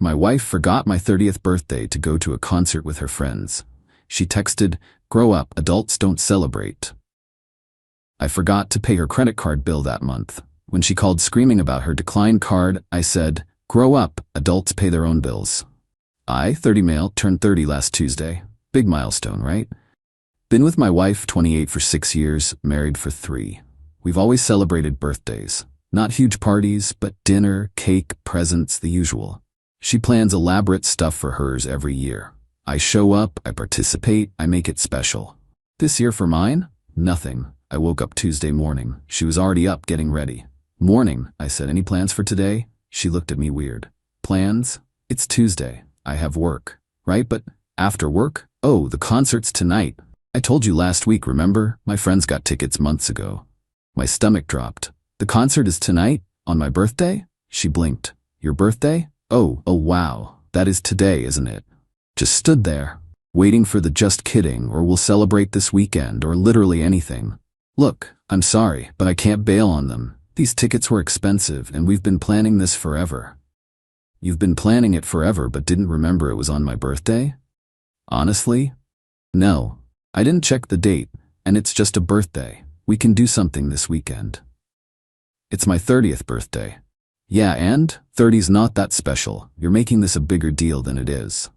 My wife forgot my 30th birthday to go to a concert with her friends. She texted, "Grow up, adults don't celebrate." I forgot to pay her credit card bill that month. When she called screaming about her declined card, I said, "Grow up, adults pay their own bills." I, 30 male, turned 30 last Tuesday. Big milestone, right? Been with my wife, 28, for 6 years, married for 3. We've always celebrated birthdays. Not huge parties, but dinner, cake, presents, the usual. She plans elaborate stuff for hers every year. I show up, I participate, I make it special. This year for mine? Nothing. I woke up Tuesday morning. She was already up getting ready. "Morning," I said. "Any plans for today?" She looked at me weird. "Plans? It's Tuesday. I have work." "Right, but after work?" "Oh, the concert's tonight. I told you last week, remember? My friends got tickets months ago." My stomach dropped. "The concert is tonight? On my birthday?" She blinked. "Your birthday? Oh wow. That is today, isn't it?" Just stood there, waiting for the "just kidding" or "we'll celebrate this weekend" or literally anything. "Look, I'm sorry, but I can't bail on them. These tickets were expensive and we've been planning this forever." "You've been planning it forever but didn't remember it was on my birthday?" "Honestly? No. I didn't check the date, and it's just a birthday. We can do something this weekend." "It's my 30th birthday." "Yeah, and 30's not that special. You're making this a bigger deal than it is."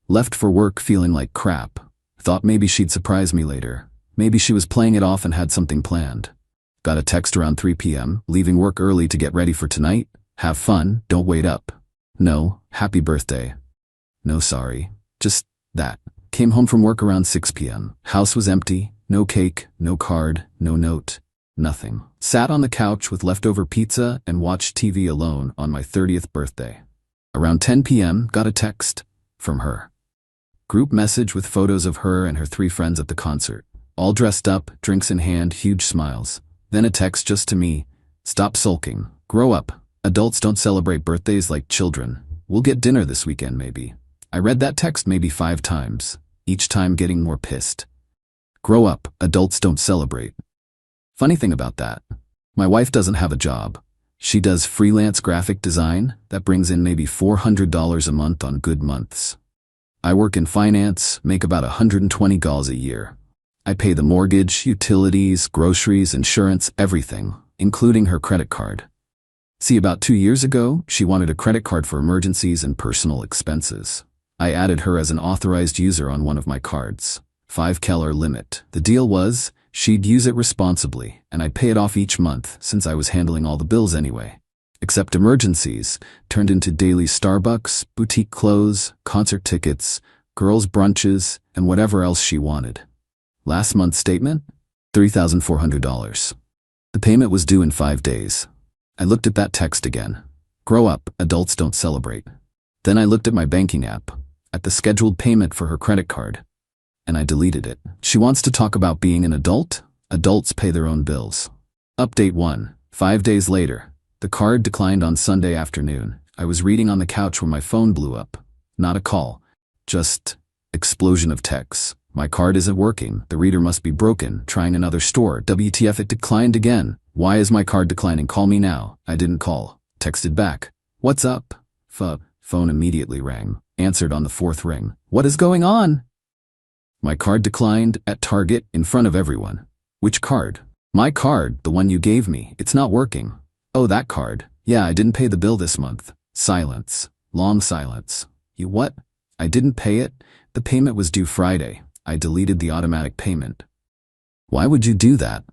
Left for work feeling like crap. Thought maybe she'd surprise me later. Maybe she was playing it off and had something planned. Got a text around 3 p.m, leaving work early to get ready for tonight. "Have fun, don't wait up." No, "Happy birthday." No, "Sorry." Just that. Came home from work around 6 p.m. House was empty. No cake, no card, no note. Nothing. Sat on the couch with leftover pizza and watched TV alone on my 30th birthday. Around 10 p.m, got a text from her. Group message with photos of her and her 3 friends at the concert. All dressed up, drinks in hand, huge smiles. Then a text just to me. "Stop sulking. Grow up. Adults don't celebrate birthdays like children. We'll get dinner this weekend maybe." I read that text maybe 5 times, each time getting more pissed. Grow up, adults don't celebrate. Funny thing about that, my wife doesn't have a job. She does freelance graphic design that brings in maybe $400 a month on good months. I work in finance, make about $120 a year. I pay the mortgage, utilities, groceries, insurance, everything, including her credit card. See, about 2 years ago, she wanted a credit card for emergencies and personal expenses. I added her as an authorized user on one of my cards. $5 limit. The deal was, she'd use it responsibly, and I'd pay it off each month since I was handling all the bills anyway. Except emergencies turned into daily Starbucks, boutique clothes, concert tickets, girls' brunches, and whatever else she wanted. Last month's statement? $3,400. The payment was due in 5 days. I looked at that text again. Grow up, adults don't celebrate. Then I looked at my banking app, at the scheduled payment for her credit card, and I deleted it. She wants to talk about being an adult? Adults pay their own bills. Update 1. 5 days later. The card declined on Sunday afternoon. I was reading on the couch when my phone blew up. Not a call. Just explosion of texts. My card isn't working. The reader must be broken. Trying another store. WTF, it declined again. Why is my card declining? Call me now. I didn't call. Texted back. What's up? Phone immediately rang. Answered on the 4th ring. What is going on? My card declined at Target in front of everyone. Which card? My card, the one you gave me. It's not working. Oh, that card. Yeah, I didn't pay the bill this month. Silence. Long silence. You what? I didn't pay it? The payment was due Friday. I deleted the automatic payment. Why would you do that?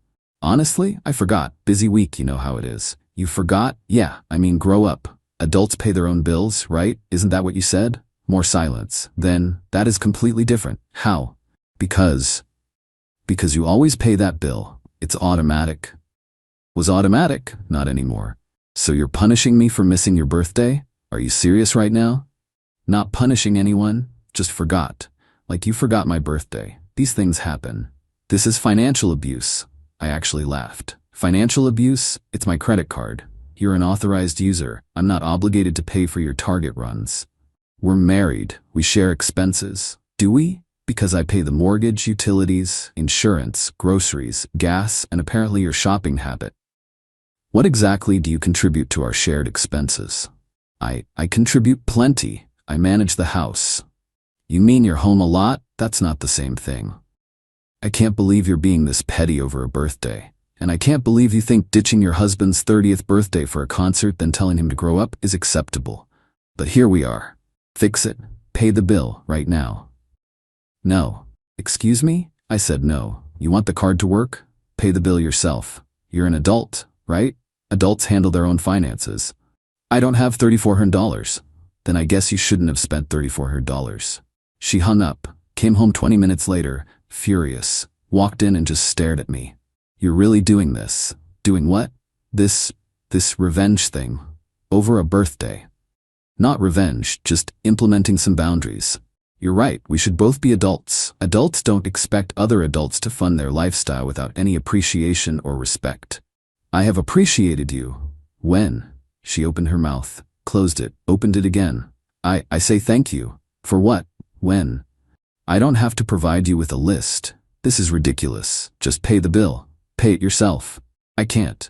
Honestly, I forgot. Busy week, you know how it is. You forgot? Yeah, I mean grow up. Adults pay their own bills, right? Isn't that what you said? More silence. Then, that is completely different. How? Because you always pay that bill. It's automatic. Was automatic? Not anymore. So you're punishing me for missing your birthday? Are you serious right now? Not punishing anyone, just forgot. Like you forgot my birthday. These things happen. This is financial abuse. I actually laughed. Financial abuse? It's my credit card. You're an authorized user. I'm not obligated to pay for your Target runs. We're married. We share expenses. Do we? Because I pay the mortgage, utilities, insurance, groceries, gas, and apparently your shopping habit. What exactly do you contribute to our shared expenses? I contribute plenty. I manage the house. You mean you're home a lot? That's not the same thing. I can't believe you're being this petty over a birthday. And I can't believe you think ditching your husband's 30th birthday for a concert then telling him to grow up is acceptable. But here we are. Fix it. Pay the bill right now. No. Excuse me? I said no. You want the card to work? Pay the bill yourself. You're an adult, right? Adults handle their own finances. I don't have $3,400. Then I guess you shouldn't have spent $3,400. She hung up, came home 20 minutes later, furious, walked in and just stared at me. You're really doing this? Doing what? This revenge thing. Over a birthday. Not revenge, just implementing some boundaries. You're right, we should both be adults. Adults don't expect other adults to fund their lifestyle without any appreciation or respect. I have appreciated you. When? She opened her mouth, closed it, opened it again. I say thank you. For what? When? I don't have to provide you with a list. This is ridiculous. Just pay the bill. Pay it yourself. I can't.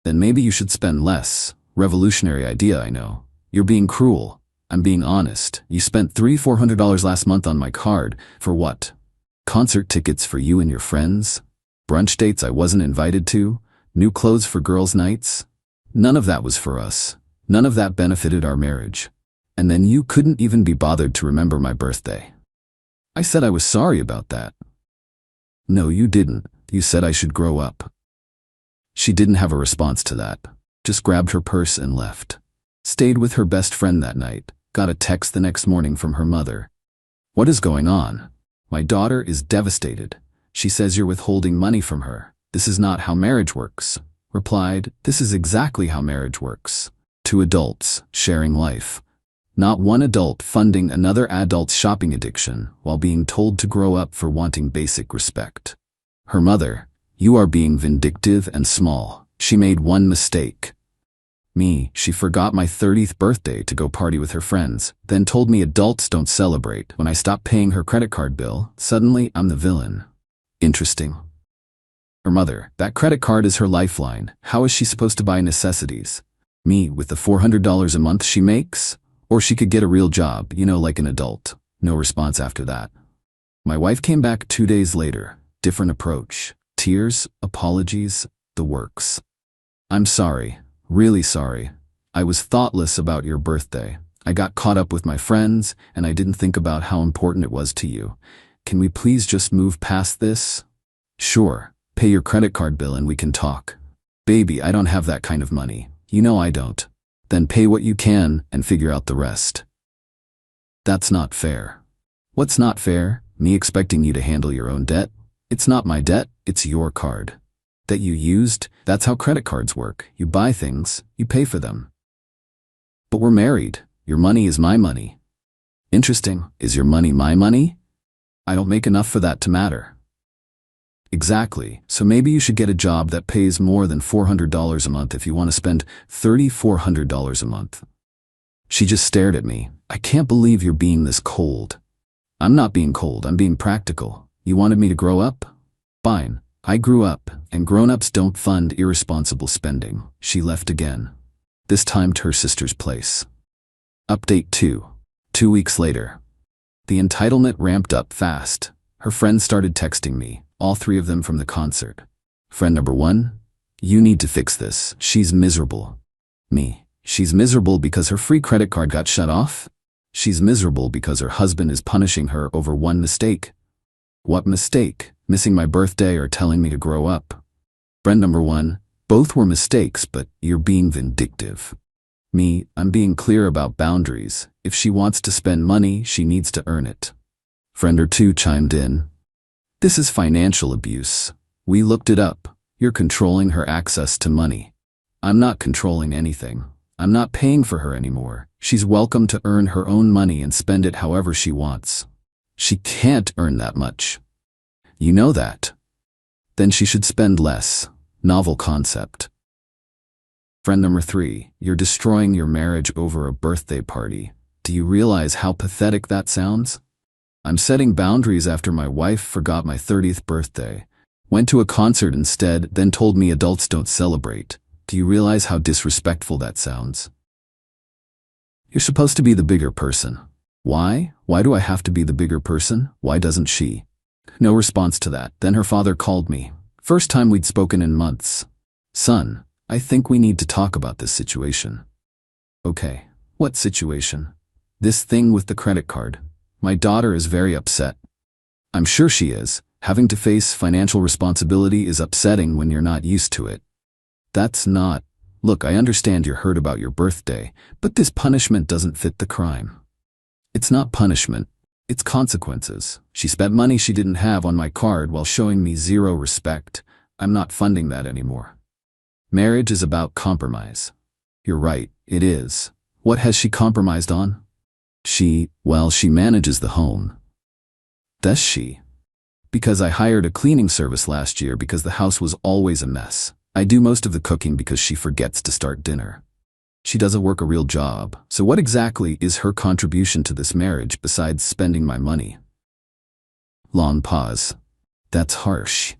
Then maybe you should spend less. Revolutionary idea, I know. You're being cruel. I'm being honest. You spent $300-400 last month on my card. For what? Concert tickets for you and your friends? Brunch dates I wasn't invited to? New clothes for girls' nights? None of that was for us. None of that benefited our marriage. And then you couldn't even be bothered to remember my birthday. I said I was sorry about that. No, you didn't. You said I should grow up. She didn't have a response to that. Just grabbed her purse and left. Stayed with her best friend that night. Got a text the next morning from her mother. What is going on? My daughter is devastated. She says you're withholding money from her. This is not how marriage works. Replied, this is exactly how marriage works. Two adults sharing life. Not one adult funding another adult's shopping addiction while being told to grow up for wanting basic respect. Her mother, you are being vindictive and small. She made one mistake. Me, she forgot my 30th birthday to go party with her friends, then told me adults don't celebrate. When I stopped paying her credit card bill, suddenly I'm the villain. Interesting. Her mother, that credit card is her lifeline. How is she supposed to buy necessities? Me, with the $400 a month she makes? Or she could get a real job, like an adult. No response after that. My wife came back 2 days later. Different approach. Tears, apologies, the works. I'm sorry. Really sorry. I was thoughtless about your birthday. I got caught up with my friends, and I didn't think about how important it was to you. Can we please just move past this? Sure. Pay your credit card bill and we can talk. Baby, I don't have that kind of money. You know I don't. Then pay what you can and figure out the rest. That's not fair. What's not fair? Me expecting you to handle your own debt? It's not my debt, it's your card. That you used, that's how credit cards work. You buy things, you pay for them. But we're married. Your money is my money. Interesting. Is your money my money? I don't make enough for that to matter. Exactly. So maybe you should get a job that pays more than $400 a month if you want to spend $3,400 a month. She just stared at me. I can't believe you're being this cold. I'm not being cold, I'm being practical. You wanted me to grow up? Fine. I grew up, and grown-ups don't fund irresponsible spending. She left again. This time to her sister's place. Update 2. 2 weeks later. The entitlement ramped up fast. Her friends started texting me, all 3 of them from the concert. Friend number 1, you need to fix this. She's miserable. Me. She's miserable because her free credit card got shut off? She's miserable because her husband is punishing her over one mistake. What mistake? Missing my birthday or telling me to grow up? Friend number 1, both were mistakes, but you're being vindictive. Me, I'm being clear about boundaries. If she wants to spend money, she needs to earn it. Friend or 2 chimed in. This is financial abuse. We looked it up. You're controlling her access to money. I'm not controlling anything. I'm not paying for her anymore. She's welcome to earn her own money and spend it however she wants. She can't earn that much. You know that. Then she should spend less. Novel concept. Friend number 3, you're destroying your marriage over a birthday party. Do you realize how pathetic that sounds? I'm setting boundaries after my wife forgot my 30th birthday. Went to a concert instead, then told me adults don't celebrate. Do you realize how disrespectful that sounds? You're supposed to be the bigger person. Why? Why do I have to be the bigger person? Why doesn't she? No response to that. Then her father called me. First time we'd spoken in months. Son, I think we need to talk about this situation. Okay, what situation? This thing with the credit card. My daughter is very upset. I'm sure she is. Having to face financial responsibility is upsetting when you're not used to it. That's not. Look, I understand you're hurt about your birthday, but this punishment doesn't fit the crime. It's not punishment. It's consequences. She spent money she didn't have on my card while showing me zero respect. I'm not funding that anymore. Marriage is about compromise. You're right, it is. What has she compromised on? She manages the home. Does she? Because I hired a cleaning service last year because the house was always a mess. I do most of the cooking because she forgets to start dinner. She doesn't work a real job, so what exactly is her contribution to this marriage besides spending my money? Long pause. That's harsh.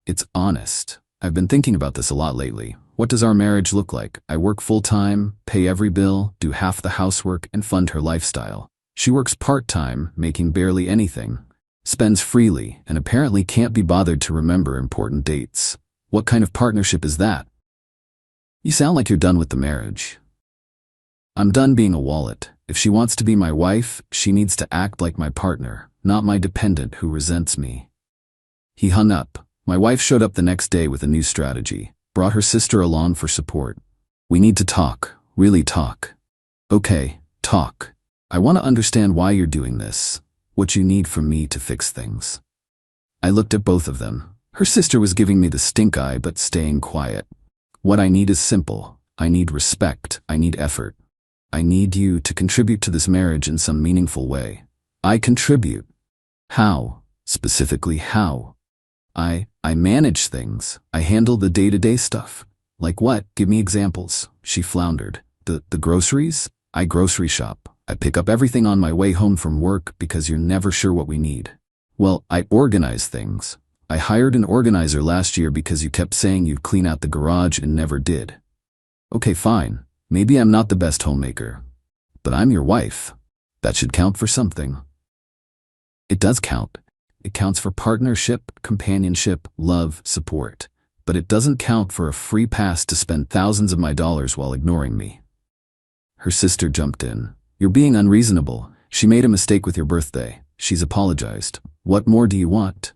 It's honest. I've been thinking about this a lot lately. What does our marriage look like? I work full-time, pay every bill, do half the housework, and fund her lifestyle. She works part-time, making barely anything, spends freely, and apparently can't be bothered to remember important dates. What kind of partnership is that? You sound like you're done with the marriage. I'm done being a wallet. If she wants to be my wife, she needs to act like my partner, not my dependent who resents me. He hung up. My wife showed up the next day with a new strategy, brought her sister along for support. We need to talk, really talk. Okay, talk. I want to understand why you're doing this, what you need from me to fix things. I looked at both of them. Her sister was giving me the stink eye but staying quiet. What I need is simple. I need respect. I need effort. I need you to contribute to this marriage in some meaningful way. I contribute. How? Specifically how? I manage things. I handle the day-to-day stuff. Like what? Give me examples. She floundered. The groceries? I grocery shop. I pick up everything on my way home from work because you're never sure what we need. Well, I organize things. I hired an organizer last year because you kept saying you'd clean out the garage and never did. Okay, fine. Maybe I'm not the best homemaker. But I'm your wife. That should count for something. It does count. It counts for partnership, companionship, love, support. But it doesn't count for a free pass to spend thousands of my dollars while ignoring me. Her sister jumped in. You're being unreasonable. She made a mistake with your birthday. She's apologized. What more do you want?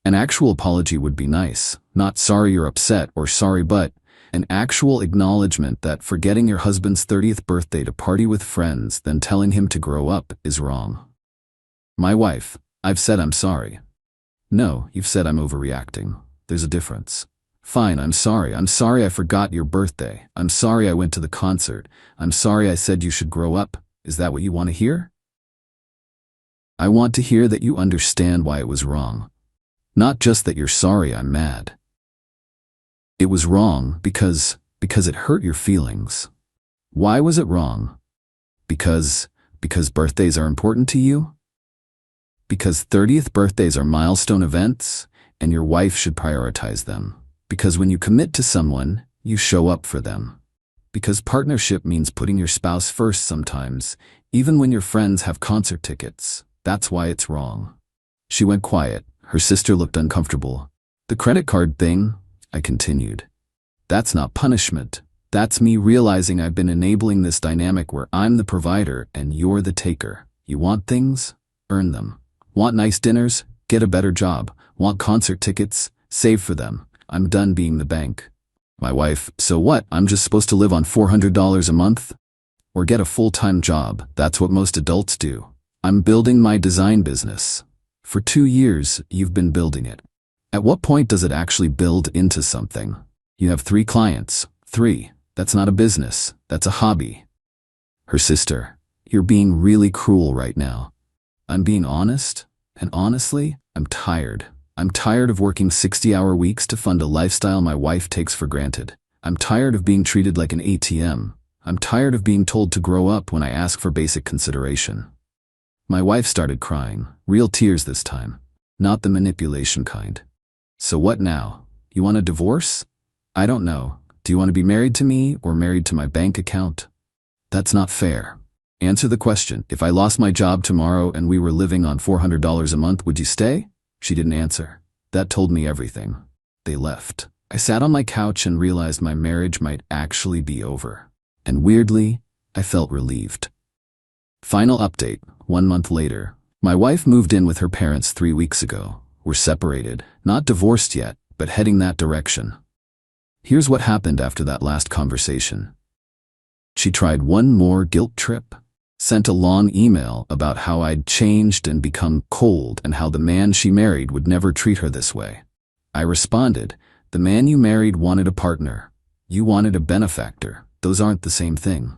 An actual apology would be nice. Not sorry you're upset or sorry but an actual acknowledgement that forgetting your husband's 30th birthday to party with friends, then telling him to grow up, is wrong. My wife, I've said I'm sorry. No, you've said I'm overreacting. There's a difference. Fine, I'm sorry. I'm sorry I forgot your birthday. I'm sorry I went to the concert. I'm sorry I said you should grow up. Is that what you want to hear? I want to hear that you understand why it was wrong. Not just that you're sorry I'm mad. It was wrong because it hurt your feelings. Why was it wrong? Because birthdays are important to you? Because 30th birthdays are milestone events, and your wife should prioritize them. Because when you commit to someone, you show up for them. Because partnership means putting your spouse first sometimes, even when your friends have concert tickets. That's why it's wrong. She went quiet. Her sister looked uncomfortable. The credit card thing, I continued. That's not punishment. That's me realizing I've been enabling this dynamic where I'm the provider and you're the taker. You want things? Earn them. Want nice dinners? Get a better job. Want concert tickets? Save for them. I'm done being the bank. My wife, so what? I'm just supposed to live on $400 a month? Or get a full-time job. That's what most adults do. I'm building my design business. For 2 years, you've been building it. At what point does it actually build into something? You have 3 clients. 3. That's not a business. That's a hobby. Her sister, you're being really cruel right now. I'm being honest, and honestly, I'm tired. I'm tired of working 60-hour weeks to fund a lifestyle my wife takes for granted. I'm tired of being treated like an ATM. I'm tired of being told to grow up when I ask for basic consideration. My wife started crying, real tears this time, not the manipulation kind. So what now? You want a divorce? I don't know. Do you want to be married to me or married to my bank account? That's not fair. Answer the question. If I lost my job tomorrow and we were living on $400 a month, would you stay? She didn't answer. That told me everything. They left. I sat on my couch and realized my marriage might actually be over. And weirdly, I felt relieved. Final update. 1 month later. My wife moved in with her parents 3 weeks ago. We're separated. Not divorced yet, but heading that direction. Here's what happened after that last conversation. She tried one more guilt trip. Sent a long email about how I'd changed and become cold and how the man she married would never treat her this way. I responded, the man you married wanted a partner. You wanted a benefactor. Those aren't the same thing.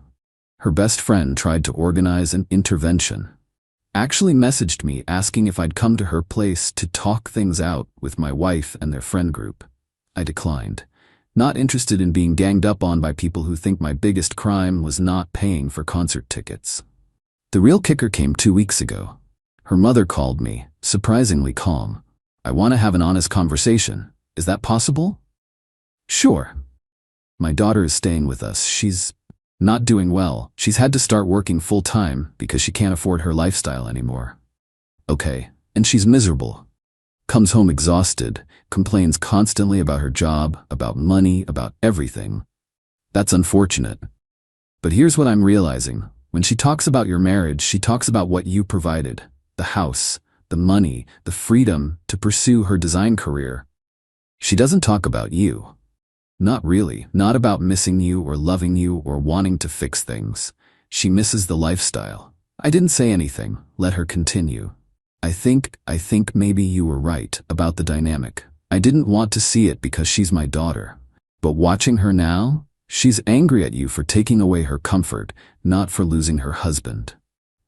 Her best friend tried to organize an intervention. Actually messaged me asking if I'd come to her place to talk things out with my wife and their friend group. I declined. Not interested in being ganged up on by people who think my biggest crime was not paying for concert tickets. The real kicker came 2 weeks ago. Her mother called me, surprisingly calm. I want to have an honest conversation. Is that possible? Sure. My daughter is staying with us. She's not doing well. She's had to start working full-time because she can't afford her lifestyle anymore. Okay, and she's miserable. Comes home exhausted, complains constantly about her job, about money, about everything. That's unfortunate. But here's what I'm realizing. When she talks about your marriage, she talks about what you provided. The house, the money, the freedom to pursue her design career. She doesn't talk about you. Not really. Not about missing you or loving you or wanting to fix things. She misses the lifestyle. I didn't say anything. Let her continue. I think maybe you were right about the dynamic. I didn't want to see it because she's my daughter. But watching her now, she's angry at you for taking away her comfort, not for losing her husband.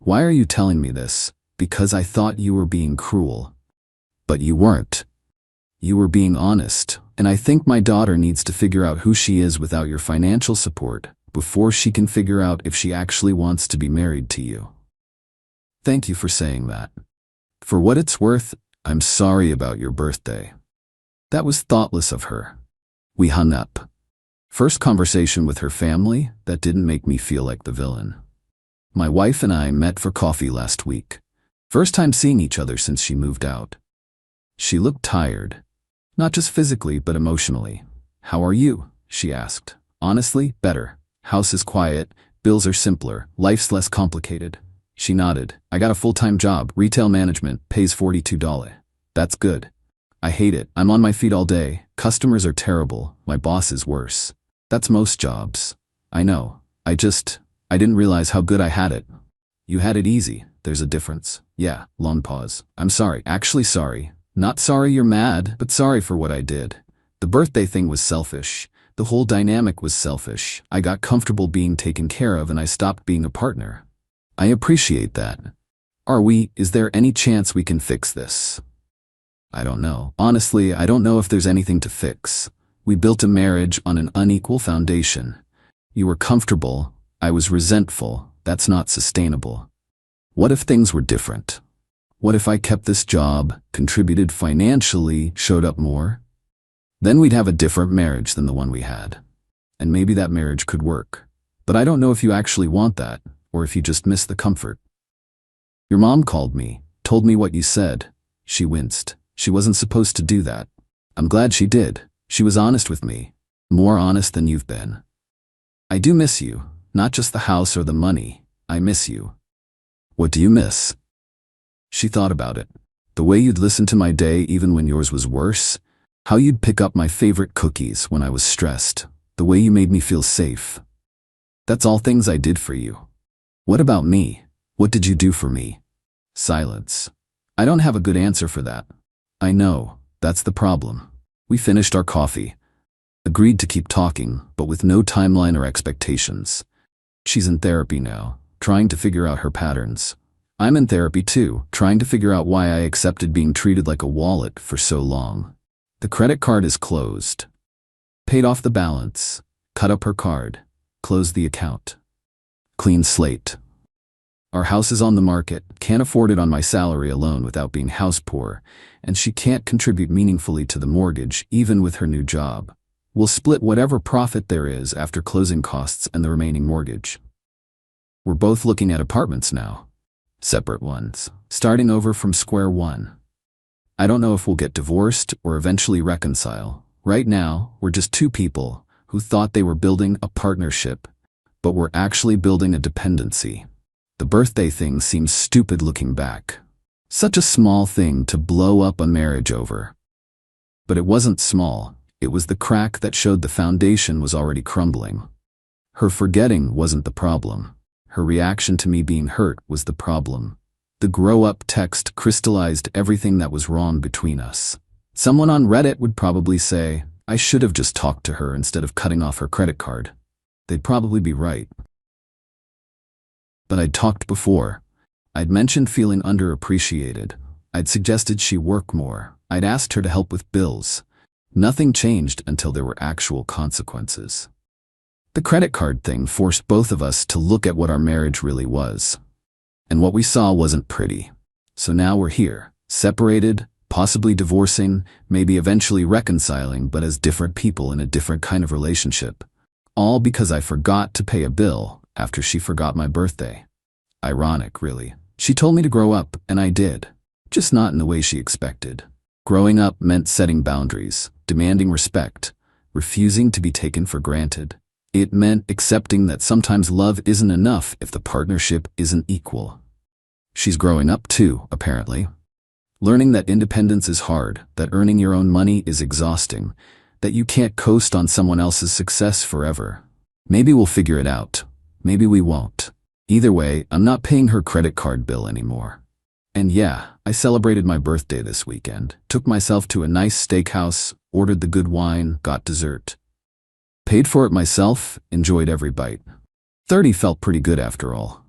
Why are you telling me this? Because I thought you were being cruel. But you weren't. You were being honest, and I think my daughter needs to figure out who she is without your financial support before she can figure out if she actually wants to be married to you. Thank you for saying that. For what it's worth, I'm sorry about your birthday. That was thoughtless of her. We hung up. First conversation with her family, that didn't make me feel like the villain. My wife and I met for coffee last week. First time seeing each other since she moved out. She looked tired. Not just physically, but emotionally. How are you? She asked. Honestly, better. House is quiet, bills are simpler, life's less complicated. She nodded. I got a full-time job, retail management, pays $42. That's good. I hate it. I'm on my feet all day. Customers are terrible. My boss is worse. That's most jobs. I know. I didn't realize how good I had it. You had it easy. There's a difference. Yeah, long pause. I'm sorry. Actually sorry. Not sorry you're mad, but sorry for what I did. The birthday thing was selfish. The whole dynamic was selfish. I got comfortable being taken care of and I stopped being a partner. I appreciate that. Is there any chance we can fix this? I don't know. Honestly, I don't know if there's anything to fix. We built a marriage on an unequal foundation. You were comfortable. I was resentful. That's not sustainable. What if things were different? What if I kept this job, contributed financially, showed up more? Then we'd have a different marriage than the one we had. And maybe that marriage could work. But I don't know if you actually want that, or if you just miss the comfort. Your mom called me, told me what you said. She winced. She wasn't supposed to do that. I'm glad she did. She was honest with me. More honest than you've been. I do miss you, not just the house or the money. I miss you. What do you miss? She thought about it. The way you'd listen to my day even when yours was worse. How you'd pick up my favorite cookies when I was stressed. The way you made me feel safe. That's all things I did for you. What about me? What did you do for me? Silence. I don't have a good answer for that. I know, that's the problem. We finished our coffee. Agreed to keep talking, but with no timeline or expectations. She's in therapy now, trying to figure out her patterns. I'm in therapy too, trying to figure out why I accepted being treated like a wallet for so long. The credit card is closed. Paid off the balance. Cut up her card. Closed the account. Clean slate. Our house is on the market, can't afford it on my salary alone without being house poor, and she can't contribute meaningfully to the mortgage even with her new job. We'll split whatever profit there is after closing costs and the remaining mortgage. We're both looking at apartments now. Separate ones. Starting over from square one. I don't know if we'll get divorced or eventually reconcile. Right now, we're just two people who thought they were building a partnership, but we're actually building a dependency. The birthday thing seems stupid looking back. Such a small thing to blow up a marriage over. But it wasn't small. It was the crack that showed the foundation was already crumbling. Her forgetting wasn't the problem. Her reaction to me being hurt was the problem. The grow-up text crystallized everything that was wrong between us. Someone on Reddit would probably say, I should have just talked to her instead of cutting off her credit card. They'd probably be right. But I'd talked before. I'd mentioned feeling underappreciated. I'd suggested she work more. I'd asked her to help with bills. Nothing changed until there were actual consequences. The credit card thing forced both of us to look at what our marriage really was. And what we saw wasn't pretty. So now we're here, separated, possibly divorcing, maybe eventually reconciling, but as different people in a different kind of relationship. All because I forgot to pay a bill after she forgot my birthday. Ironic, really. She told me to grow up, and I did. Just not in the way she expected. Growing up meant setting boundaries, demanding respect, refusing to be taken for granted. It meant accepting that sometimes love isn't enough if the partnership isn't equal. She's growing up too, apparently. Learning that independence is hard, that earning your own money is exhausting, that you can't coast on someone else's success forever. Maybe we'll figure it out. Maybe we won't. Either way, I'm not paying her credit card bill anymore. And yeah, I celebrated my birthday this weekend. Took myself to a nice steakhouse, ordered the good wine, got dessert. Paid for it myself, enjoyed every bite. 30 felt pretty good after all.